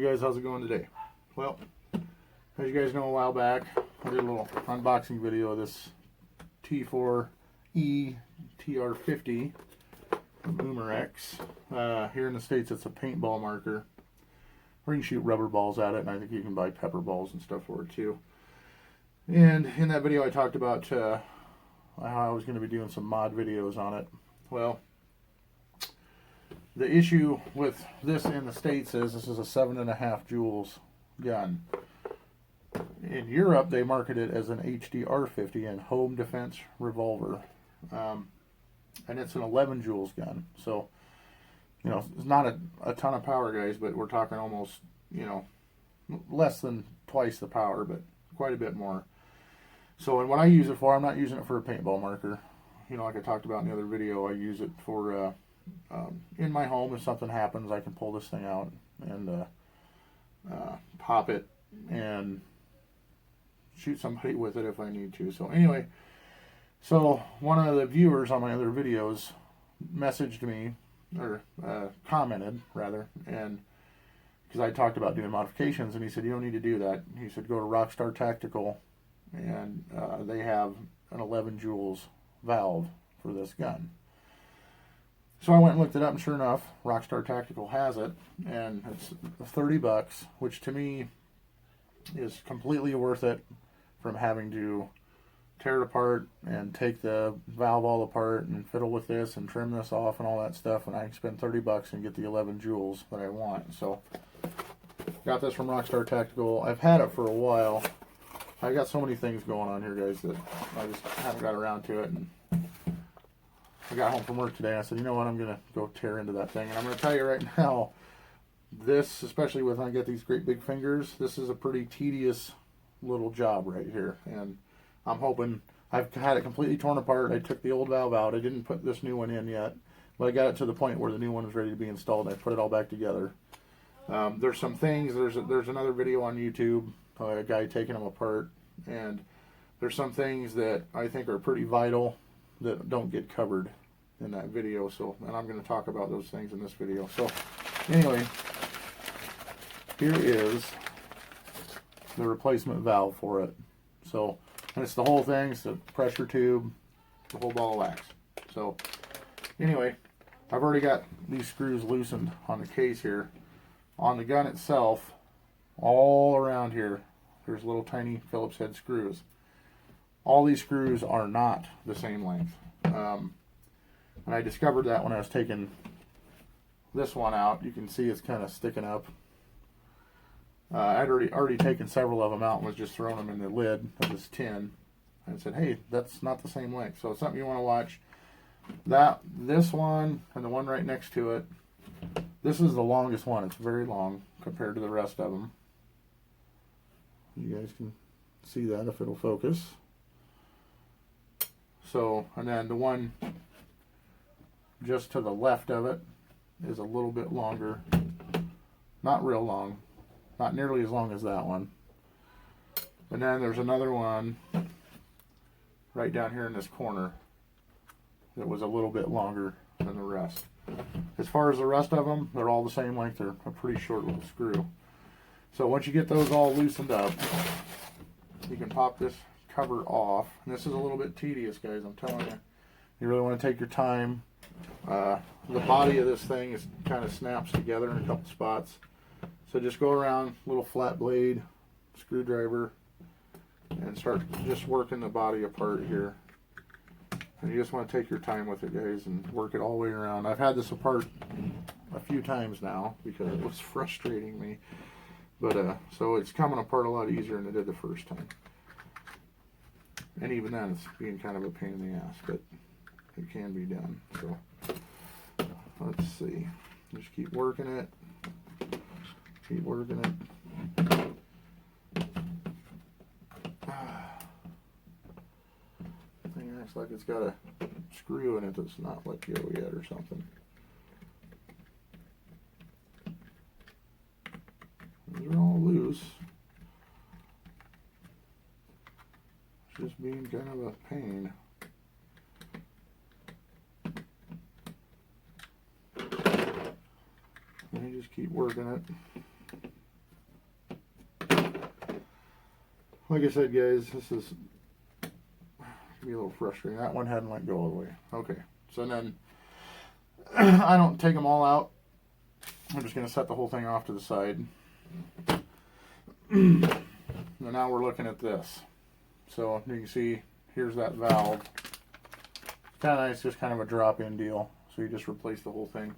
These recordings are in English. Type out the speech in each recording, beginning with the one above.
guys, how's it going today? Well, as you guys know, a while back I did a little unboxing video of this T4E TR50 from Umarex. Here in the States it's a paintball marker where you can shoot rubber balls at it, and I think you can buy pepper balls and stuff for it too. And in that video I talked about how I was going to be doing some mod videos on it. Well, the issue with this in the States is this is a 7.5 Joules gun. In Europe, they market it as an HDR50 and home defense revolver. And it's an 11 Joules gun. So, you know, it's not a ton of power, guys, but we're talking almost, you know, less than twice the power, but quite a bit more. So, and what I use it for, I'm not using it for a paintball marker. You know, like I talked about in the other video, I use it for in my home. If something happens, I can pull this thing out and pop it and shoot somebody with it if I need to. So anyway, so one of the viewers on my other videos messaged me, or commented rather, and because I talked about doing modifications, and he said, you don't need to do that. He said, go to Rockstar Tactical, and they have an 11 Joules valve for this gun. So I went and looked it up, and sure enough, Rockstar Tactical has it, and it's $30, which to me is completely worth it, from having to tear it apart and take the valve all apart and fiddle with this and trim this off and all that stuff, and I can spend $30 and get the 11 Joules that I want. So got this from Rockstar Tactical. I've had it for a while. I got so many things going on here, guys, that I just haven't got around to it. And I got home from work today and I said, you know what, I'm going to go tear into that thing. And I'm going to tell you right now, this, especially when I get these great big fingers, this is a pretty tedious little job right here. And I'm hoping, I've had it completely torn apart. I took the old valve out. I didn't put this new one in yet, but I got it to the point where the new one was ready to be installed, and I put it all back together. There's some things, there's another video on YouTube, a guy taking them apart, and there's some things that I think are pretty vital that don't get covered in that video. So, and I'm going to talk about those things in this video. So anyway, here is the replacement valve for it. So, and it's the whole thing. It's the pressure tube, the whole ball of wax. So anyway, I've already got these screws loosened on the case here. On the gun itself, all around here, there's little tiny Phillips head screws. All these screws are not the same length. And I discovered that when I was taking this one out. You can see it's kind of sticking up. I'd already taken several of them out and was just throwing them in the lid of this tin. And I said, hey, that's not the same length. So it's something you want to watch. This one and the one right next to it, this is the longest one. It's very long compared to the rest of them. You guys can see that if it'll focus. So, and then the one just to the left of it is a little bit longer. Not real long. Not nearly as long as that one. And then there's another one right down here in this corner that was a little bit longer than the rest. As far as the rest of them, they're all the same length. They're a pretty short little screw. So once you get those all loosened up, you can pop this cover off. And this is a little bit tedious, guys, I'm telling you. You really want to take your time. The body of this thing is kind of snaps together in a couple spots. So just go around, little flat blade, screwdriver, and start just working the body apart here. And you just want to take your time with it, guys, and work it all the way around. I've had this apart a few times now because it was frustrating me. But so it's coming apart a lot easier than it did the first time. And even then, it's being kind of a pain in the ass, but it can be done. So let's see. Just keep working it. Keep working it. Thing acts like it's got a screw in it that's not let go yet or something. These are all loose. It's just being kind of a pain. And you just keep working it. like I said, guys, this is be a little frustrating. That one hadn't let go all the way. Okay, so then I don't take them all out. I'm just going to set the whole thing off to the side. Now we're looking at this. So you can see here's that valve. Kind of nice, just kind of a drop-in deal. So you just replace the whole thing.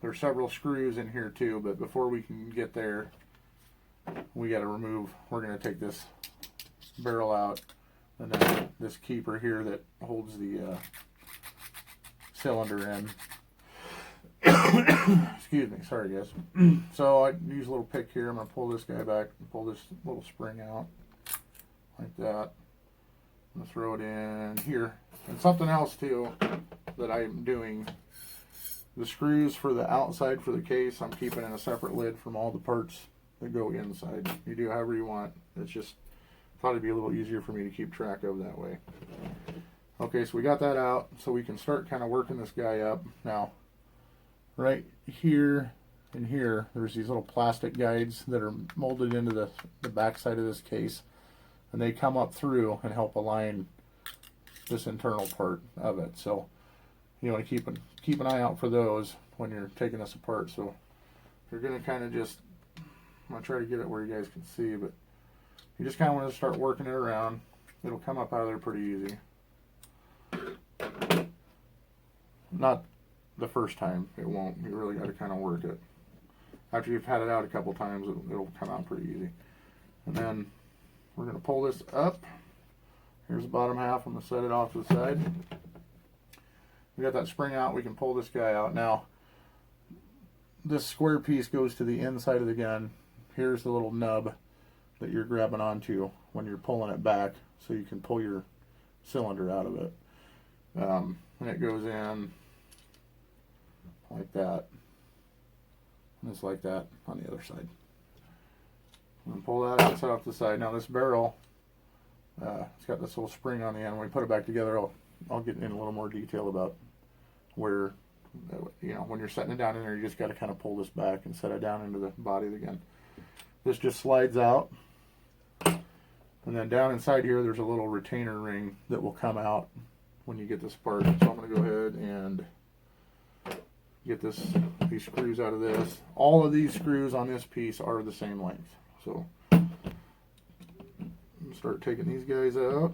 There's several screws in here too, but before we can get there, we got to remove. We're going to take this barrel out, and then this keeper here that holds the cylinder in. Excuse me, sorry guys. So I use a little pick here. I'm going to pull this guy back and pull this little spring out like that. I'm going to throw it in here. And something else too that I'm doing, the screws for the outside for the case, I'm keeping in a separate lid from all the parts that go inside. You do however you want. It's just thought it'd be a little easier for me to keep track of that way. Okay, so we got that out, so we can start kind of working this guy up. Now, right here and here, there's these little plastic guides that are molded into the back side of this case, and they come up through and help align this internal part of it. So you want to keep an eye out for those when you're taking this apart. So you're going to kind of just, I'm going to try to get it where you guys can see, but you just kind of want to start working it around. It'll come up out of there pretty easy. Not the first time, it won't. You really got to kind of work it. After you've had it out a couple times, it'll come out pretty easy. And then we're going to pull this up. Here's the bottom half. I'm going to set it off to the side. We got that spring out. We can pull this guy out. Now, this square piece goes to the inside of the gun. Here's the little nub that you're grabbing onto when you're pulling it back, so you can pull your cylinder out of it. And it goes in like that, and it's like that on the other side. And pull that out, set off to the side. Now this barrel, it's got this little spring on the end. When we put it back together, I'll get in a little more detail about where, you know, when you're setting it down in there, you just got to kind of pull this back and set it down into the body of the gun. This just slides out, and then down inside here there's a little retainer ring that will come out when you get this apart. So I'm going to go ahead and get these screws out of this. All of these screws on this piece are the same length. So I'm going to start taking these guys out.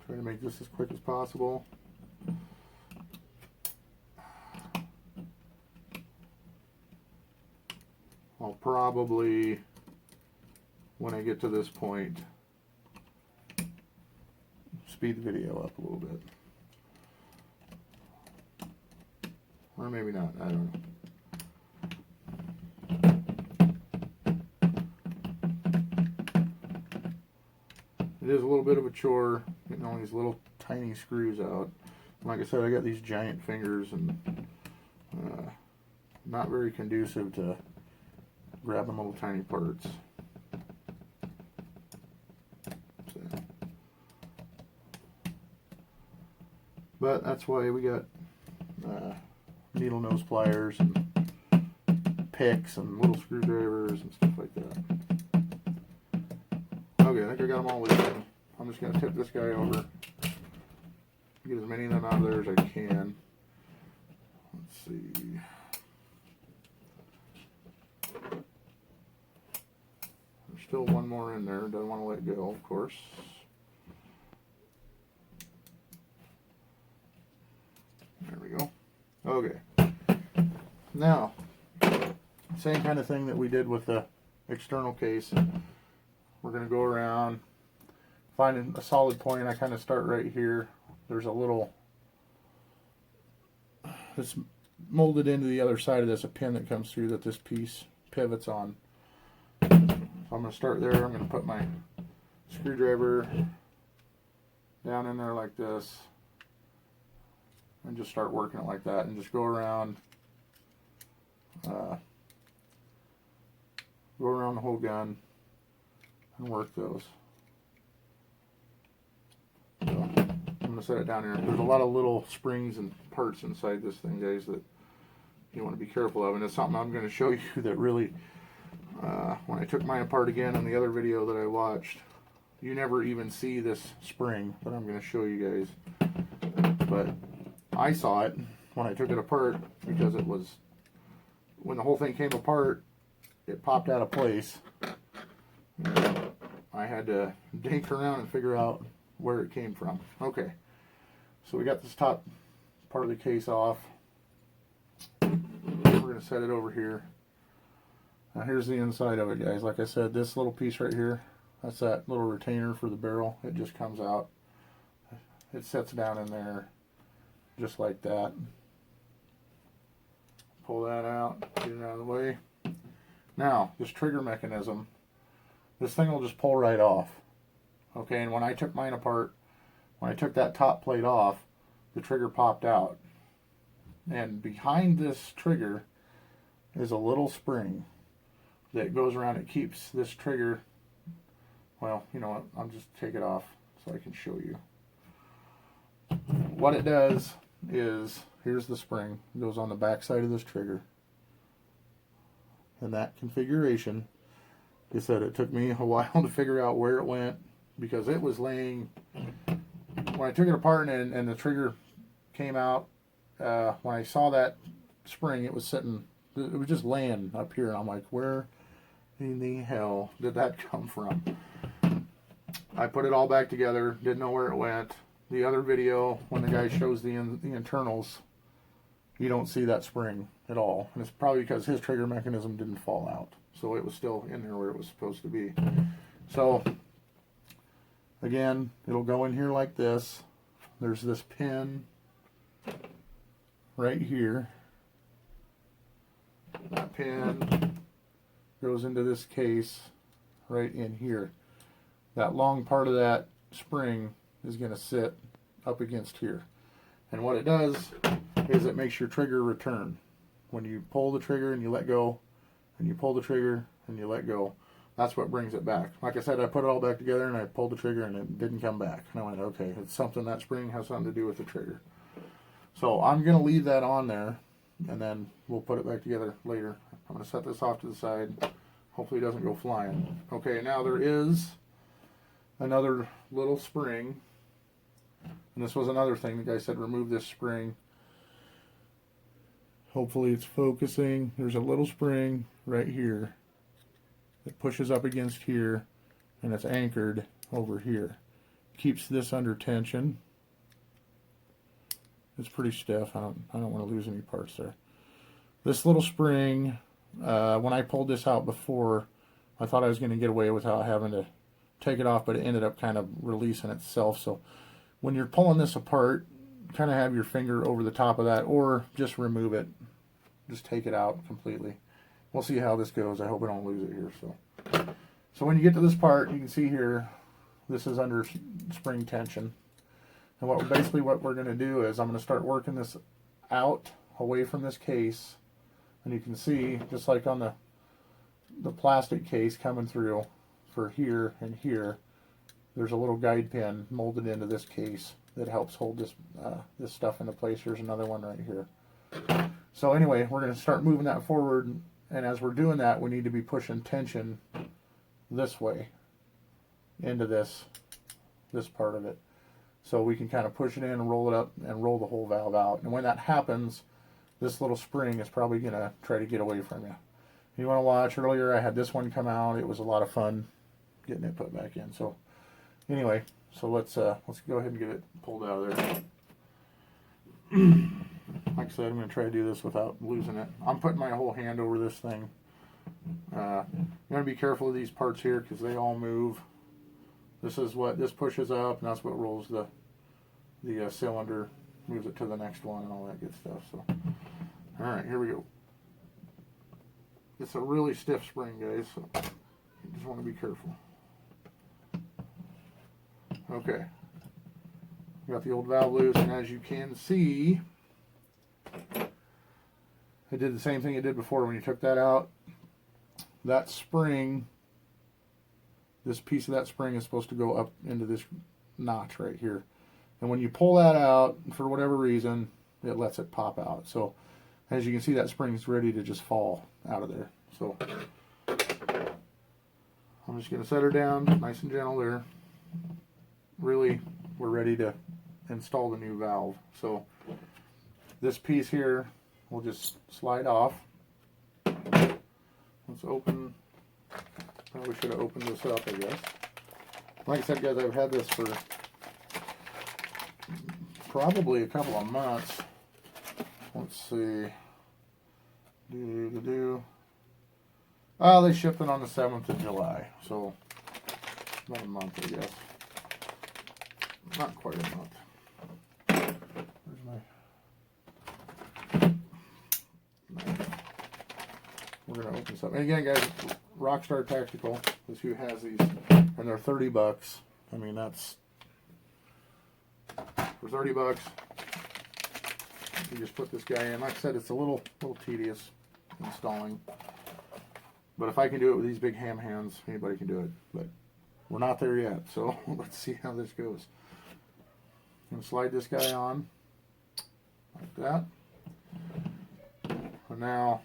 Try to make this as quick as possible. I'll probably, when I get to this point, speed the video up a little bit. Or maybe not, I don't know. It is a little bit of a chore getting all these little tiny screws out. Like I said, I got these giant fingers, and not very conducive to grabbing little tiny parts. So, but that's why we got needle nose pliers and picks and little screwdrivers and stuff like that. Okay, I think I got them all loosened. I'm just going to tip this guy over, get as many of them out of there as I can. Let's see. There's still one more in there. Doesn't want to let go, of course. There we go. Okay. Now, same kind of thing that we did with the external case. We're going to go around, find a solid point. I kind of start right here. There's a little, it's molded into the other side of this, a pin that comes through that this piece pivots on. So I'm going to start there. I'm going to put my screwdriver down in there like this, and just start working it like that, and just go around the whole gun and work those. So I'm going to set it down here. There's a lot of little springs and parts inside this thing, guys, that you want to be careful of, and it's something I'm going to show you that really, when I took mine apart again in the other video that I watched, you never even see this spring, but I'm going to show you guys. But I saw it when I took it apart, because it was, when the whole thing came apart, it popped out of place. I had to dink around and figure out where it came from. Okay, so we got this top part of the case off. We're going to set it over here. Now here's the inside of it, guys. Like I said, this little piece right here, that's that little retainer for the barrel. It just comes out. It sets down in there just like that. Pull that out, get it out of the way. Now, this trigger mechanism, this thing will just pull right off. Okay, and when I took mine apart, when I took that top plate off, the trigger popped out. And behind this trigger is a little spring that goes around. It keeps this trigger, well, you know what, I'll just take it off so I can show you. What it does is, here's the spring, it goes on the back side of this trigger. And that configuration, like I said, it took me a while to figure out where it went, because it was laying, when I took it apart and the trigger came out, when I saw that spring, it was sitting, it was just laying up here, and I'm like, where in the hell did that come from? I put it all back together, didn't know where it went. The other video, when the guy shows the internals, you don't see that spring at all, and it's probably because his trigger mechanism didn't fall out, so it was still in there where it was supposed to be. So again, it'll go in here like this. There's this pin right here. That pin goes into this case right in here. That long part of that spring is going to sit up against here, and what it does is it makes your trigger return. When you pull the trigger and you let go, and you pull the trigger and you let go, that's what brings it back. Like I said, I put it all back together and I pulled the trigger and it didn't come back. And I went, okay, it's something, that spring has something to do with the trigger. So I'm going to leave that on there, and then we'll put it back together later. I'm going to set this off to the side. Hopefully it doesn't go flying. Okay, now there is another little spring. And this was another thing. The guy said remove this spring. Hopefully it's focusing. There's a little spring right here that pushes up against here, and it's anchored over here. Keeps this under tension. It's pretty stiff. I don't want to lose any parts there. This little spring, when I pulled this out before, I thought I was going to get away without having to take it off, but it ended up kind of releasing itself. So when you're pulling this apart, kind of have your finger over the top of that, or just remove it. Just take it out completely. We'll see how this goes. I hope I don't lose it here. So when you get to this part, you can see here, this is under spring tension. And basically what we're going to do is I'm going to start working this out away from this case. And you can see, just like on the plastic case coming through for here and here, there's a little guide pin molded into this case that helps hold this this stuff into place. There's another one right here. So anyway, we're going to start moving that forward, and as we're doing that, we need to be pushing tension this way into this part of it, so we can kind of push it in and roll it up and roll the whole valve out. And when that happens, this little spring is probably going to try to get away from you. You want to watch, earlier I had this one come out. It was a lot of fun getting it put back in. So anyway, so let's go ahead and get it pulled out of there. Like I said, I'm going to try to do this without losing it. I'm putting my whole hand over this thing. You want to be careful of these parts here because they all move. This is what this pushes up, and that's what rolls the cylinder, moves it to the next one, and all that good stuff. So, all right, here we go. It's a really stiff spring, guys, so you just want to be careful. Okay, got the old valve loose, and as you can see, it did the same thing it did before. When you took that out, that spring, this piece of that spring is supposed to go up into this notch right here. And when you pull that out, for whatever reason, it lets it pop out. So As you can see, that spring's ready to just fall out of there. So I'm just going to set her down nice and gentle there. Really, we're ready to install the new valve. So this piece here will just slide off. Let's open. Probably should have opened this up, I guess. Like I said, guys, I've had this for probably a couple of months. Let's see. Oh, they shipped it on the 7th of July, so about a month, I guess. Not quite a month. Where's my knife? We're gonna open something. And again, guys, Rockstar Tactical is who has these, and they're $30. I mean, that's for $30. You just put this guy in. Like I said, it's a little tedious installing, but if I can do it with these big ham hands, anybody can do it. But we're not there yet, so let's see how this goes. I'm going to slide this guy on like that. And now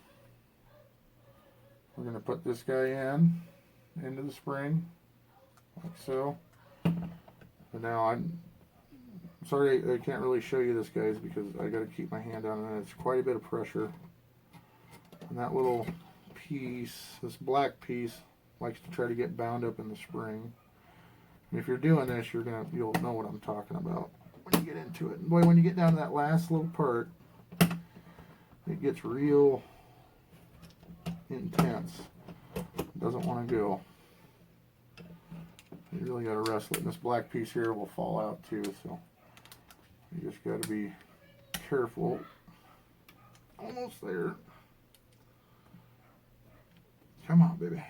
we're going to put this guy into the spring like so. And now I'm sorry I can't really show you this, guys, because I got to keep my hand on it, and it's quite a bit of pressure. And that little piece, this black piece, likes to try to get bound up in the spring. And if you're doing this, you'll know what I'm talking about when you get into it. And boy, when you get down to that last little part, it gets real intense. It doesn't want to go. You really got to wrestle it. And this black piece here will fall out too, so you just got to be careful. Almost there. Come on, baby.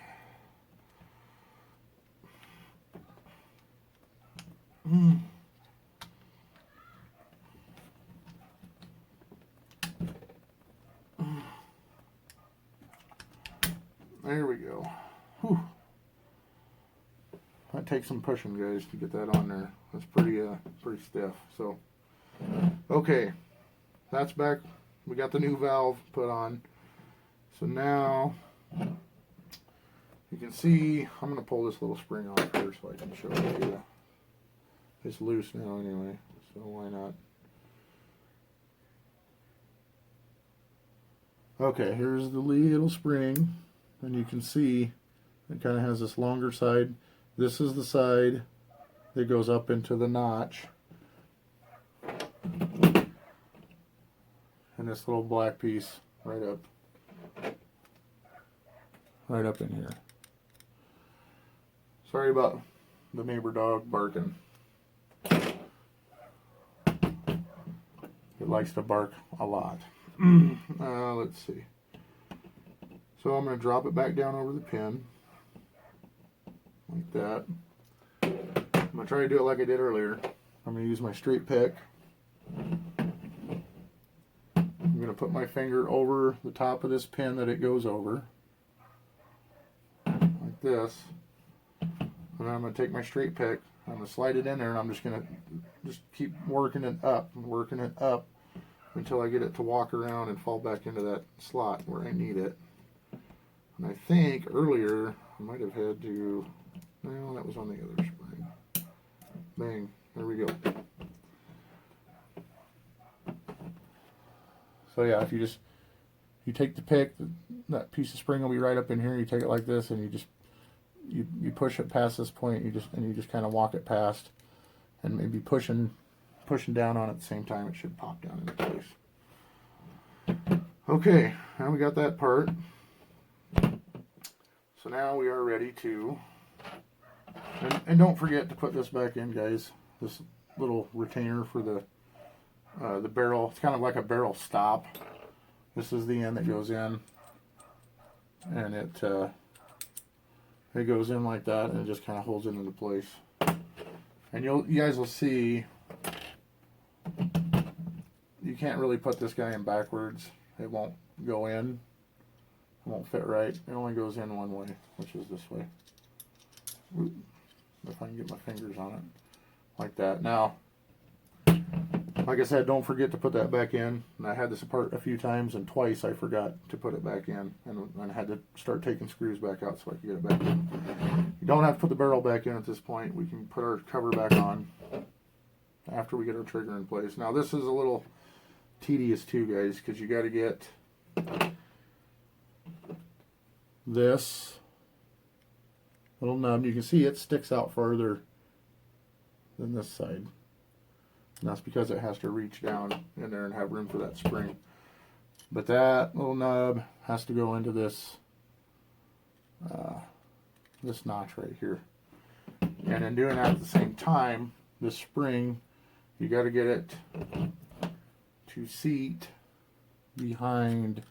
There we go. Whew. That takes some pushing, guys, to get that on there. That's pretty stiff. So, okay, that's back. We got the new valve put on. So now you can see, I'm going to pull this little spring off here so I can show you. It's loose now anyway, so why not? Okay, here's the little spring, and you can see it kind of has this longer side. This is the side that goes up into the notch. And this little black piece right up in here. Sorry about the neighbor dog barking. It likes to bark a lot. Let's see. So I'm going to drop it back down over the pin. Like that. I'm going to try to do it like I did earlier. I'm going to use my straight pick. I'm going to put my finger over the top of this pin that it goes over. Like this. And I'm going to take my straight pick. I'm going to slide it in there, and I'm just going to keep working it up until I get it to walk around and fall back into that slot where I need it. And I think earlier I might have had to, no, that was on the other spring. Bang, there we go. So yeah, if you take the pick, that piece of spring will be right up in here. You take it like this, and you push it past this point. You just kind of walk it past, and maybe pushing down on it at the same time. It should pop down into place. Okay, now we got that part. So now we are ready to, and don't forget to put this back in, guys. This little retainer for the barrel. It's kind of like a barrel stop. This is the end that goes in, and it goes in like that, and it just kind of holds it into place. And you guys will see, you can't really put this guy in backwards. It won't go in. It won't fit right. It only goes in one way, which is this way. If I can get my fingers on it. Like that. Now, Like I said, don't forget to put that back in. And I had this apart a few times, and twice I forgot to put it back in, and I had to start taking screws back out so I could get it back in. You don't have to put the barrel back in at this point. We can put our cover back on after we get our trigger in place. Now this is a little tedious too, guys, because you got to get this little nub. You can see it sticks out farther than this side. And that's because it has to reach down in there and have room for that spring. But that little nub has to go into this this notch right here. And in doing that at the same time, this spring, you got to get it to seat behind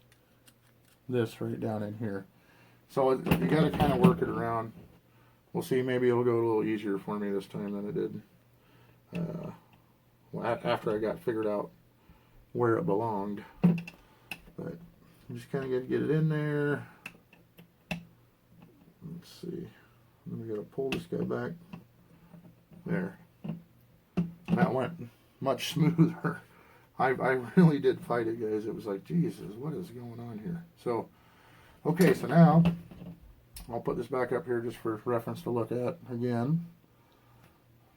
this right down in here. So you got to kind of work it around. We'll see, maybe it'll go a little easier for me this time than it did after I got figured out where it belonged. But I'm just kind of got to get it in there. Let's see. Then we got to pull this guy back. There. That went much smoother. I really did fight it, guys. It was like, Jesus, what is going on here? So, okay, so now I'll put this back up here just for reference to look at again.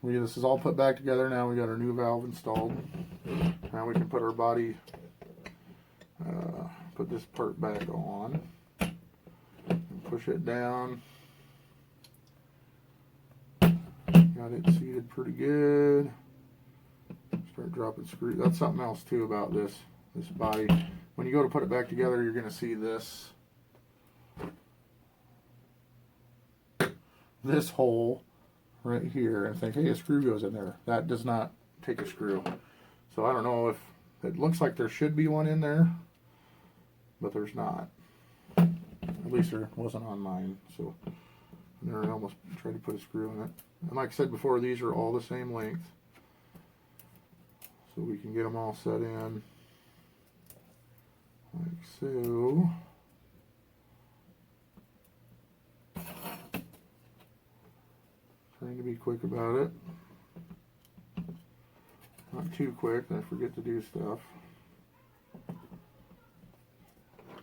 This is all put back together now. We got our new valve installed. Now we can put our body, put this part back on, and push it down. Got it seated pretty good. Start dropping screws. That's something else too about this body. When you go to put it back together, you're going to see this hole right here and think, hey, a screw goes in there. That does not take a screw. So I don't know if it looks like there should be one in there, but there's not. At least there wasn't on mine. So I almost tried to put a screw in it. And like I said before, these are all the same length. So we can get them all set in like so. Trying to be quick about it. Not too quick, I forget to do stuff.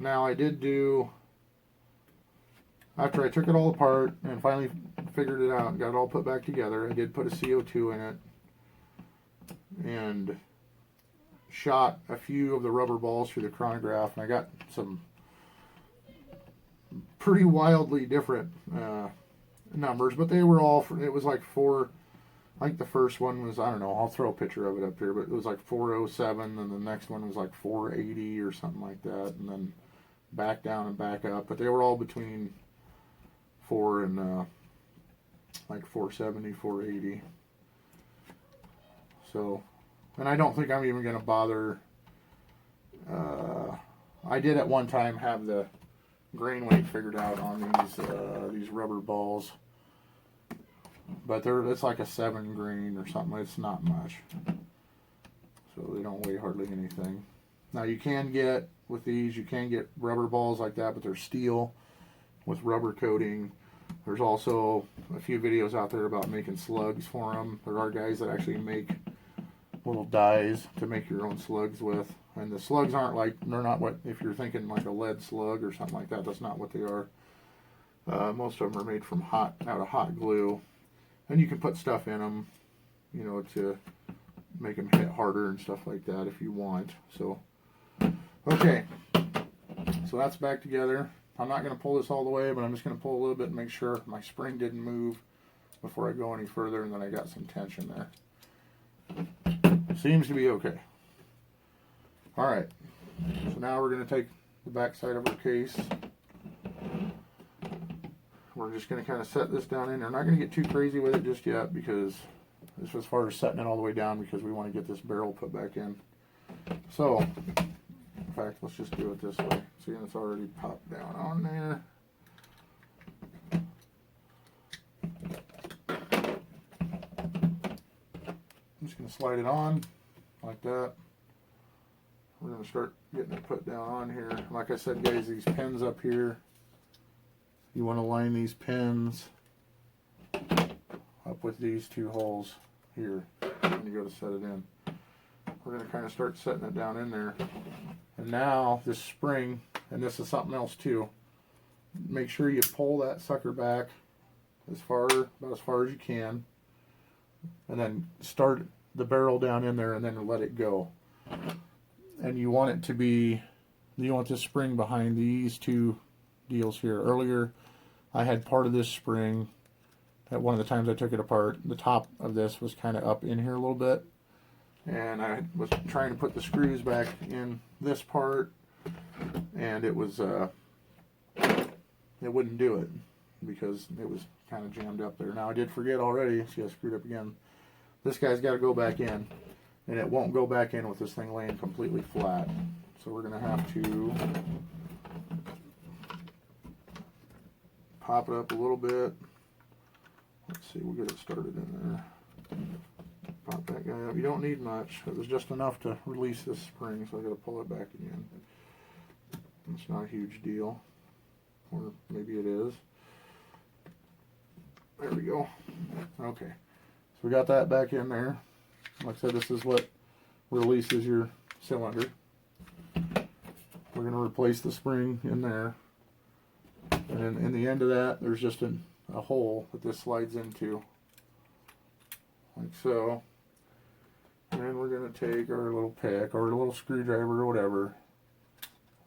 Now I did do, after I took it all apart and finally figured it out and got it all put back together, I did put a CO2 in it and shot a few of the rubber balls through the chronograph, and I got some pretty wildly different numbers, but they were all, it was like I think the first one was, I don't know, I'll throw a picture of it up here, but it was like 407, and the next one was like 480 or something like that, and then back down and back up, but they were all between 4 and like 470, 480. So, and I don't think I'm even going to bother. I did at one time have the grain weight figured out on these rubber balls, but it's like a 7 grain or something. It's not much, so they don't weigh hardly anything. Now you can get with these, you can get rubber balls like that, but they're steel with rubber coating. There's also a few videos out there about making slugs for them. There are guys that actually make little dies to make your own slugs with, and the slugs aren't like, they're not what, if you're thinking like a lead slug or something like that, that's not what they are. Most of them are made from out of hot glue, and you can put stuff in them, you know, to make them hit harder and stuff like that if you want. So okay, so that's back together. I'm not going to pull this all the way, but I'm just going to pull a little bit and make sure my spring didn't move before I go any further, and then I got some tension there. Seems to be okay. Alright, so now we're going to take the back side of our case. We're just going to kind of set this down in there. I'm not going to get too crazy with it just yet, because this was as far as setting it all the way down, because we want to get this barrel put back in. So, in fact, let's just do it this way. See, it's already popped down on there. I'm just going to slide it on like that. We're going to start getting it put down on here. Like I said, guys, these pins up here, you want to line these pins up with these two holes here when you go to set it in. we're going to kind of start setting it down in there. And now this spring, and this is something else too, make sure you pull that sucker back about as far as you can, and then start the barrel down in there and then let it go. And you want it to be, you want this spring behind these two deals here. Earlier I had part of this spring, at one of the times I took it apart, the top of this was kind of up in here a little bit, and I was trying to put the screws back in this part, and it was it wouldn't do it because it was kind of jammed up there. Now I did forget already. See, I screwed up again. This guy's got to go back in, and it won't go back in with this thing laying completely flat. So we're going to have to pop it up a little bit. Let's see, we'll get it started in there. Pop that guy up. You don't need much. It was just enough to release this spring, so I got to pull it back again. It's not a huge deal, or maybe it is. There we go. Okay, so we got that back in there. Like I said, this is what releases your cylinder. We're going to replace the spring in there, and then in the end of that, there's just a hole that this slides into, like so. And then we're going to take our little pick or a little screwdriver or whatever.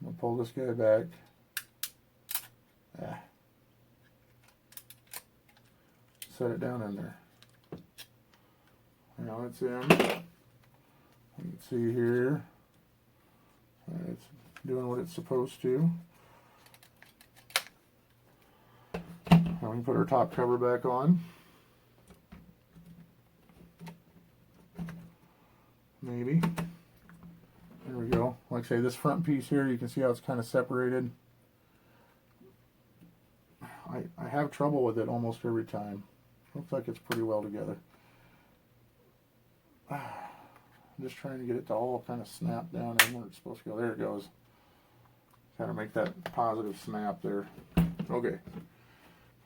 I'm going to pull this guy back. Set it down in there. Now it's in. You can see here, it's doing what it's supposed to. Now we can put our top cover back on. Maybe. There we go. Like I say, this front piece here, you can see how it's kind of separated. I have trouble with it almost every time. Looks like it's pretty well together. I'm just trying to get it to all kind of snap down in where it's supposed to go. There it goes. Kind of make that positive snap there. Okay.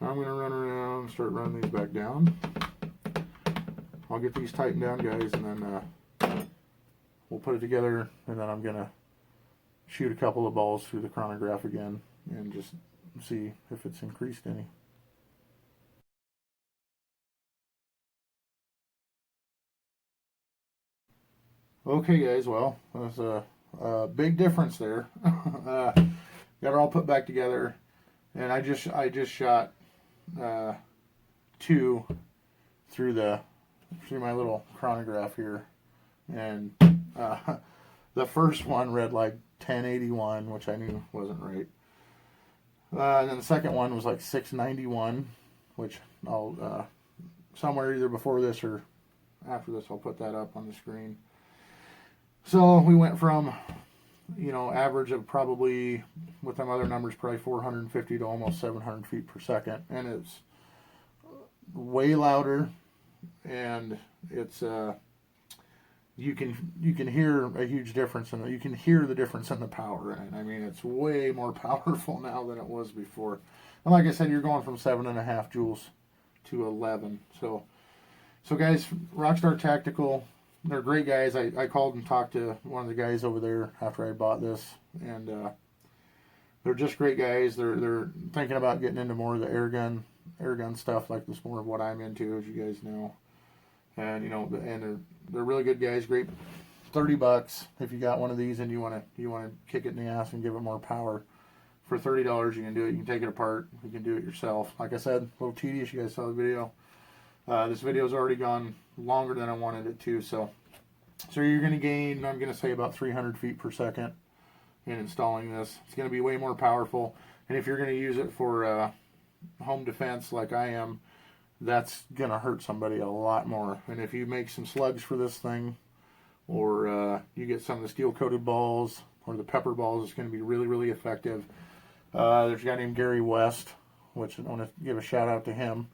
Now I'm going to run around and start running these back down. I'll get these tightened down, guys, and then we'll put it together, and then I'm going to shoot a couple of balls through the chronograph again and just see if it's increased any. Okay, guys, well, there's a big difference there. Got it all put back together, and I just shot 2 through my little chronograph here, and the first one read like 1081, which I knew wasn't right. And then the second one was like 691, which I'll somewhere either before this or after this I'll put that up on the screen. So we went from, you know, average of probably, with them other numbers, probably 450 to almost 700 feet per second, and it's way louder, and it's you can hear a huge difference in it. You can hear the difference in the power in it. I mean, it's way more powerful now than it was before. And like I said, you're going from 7.5 joules to 11. So guys, Rockstar Tactical, they're great guys. I called and talked to one of the guys over there after I bought this, and they're just great guys. They're thinking about getting into more of the air gun stuff, like this, more of what I'm into, as you guys know. And you know, and they're really good guys. Great, $30 if you got one of these and you want to kick it in the ass and give it more power. For $30, you can do it. You can take it apart. You can do it yourself. Like I said, a little tedious. You guys saw the video. This video's already gone longer than I wanted it to, so you're going to gain, I'm going to say, about 300 feet per second in installing this. It's going to be way more powerful, and if you're going to use it for home defense like I am, that's going to hurt somebody a lot more. And if you make some slugs for this thing, or you get some of the steel-coated balls or the pepper balls, it's going to be really, really effective. There's a guy named Gary West, which I want to give a shout out to him.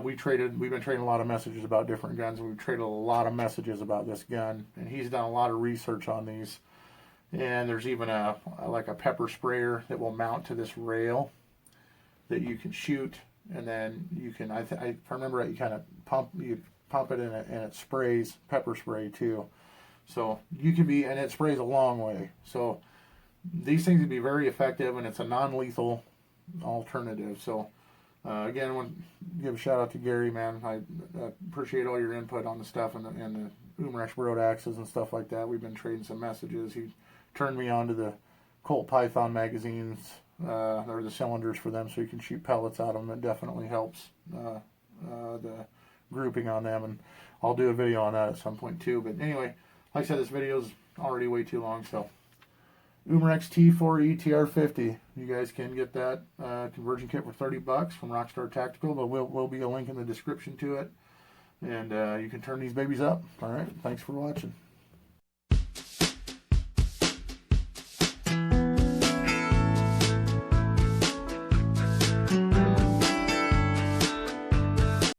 We've been trading a lot of messages about different guns, and we've traded a lot of messages about this gun, and he's done a lot of research on these. And there's even like a pepper sprayer that will mount to this rail that you can shoot, and then you can, if I remember right, you kind of pump it in it, and it sprays pepper spray too. So you can be, and it sprays a long way. So these things can be very effective, and it's a non-lethal alternative. So again, I want to give a shout out to Gary, man. I appreciate all your input on the stuff and the Umarex Road axes and stuff like that. We've been trading some messages. He turned me on to the Colt Python magazines, or the cylinders for them, so you can shoot pellets out of them. It definitely helps the grouping on them, and I'll do a video on that at some point too. But anyway, like I said, this video is already way too long, so Umarex T4E TR50. You guys can get that conversion kit for $30 from Rockstar Tactical. There will be a link in the description to it, and you can turn these babies up. All right, thanks for watching.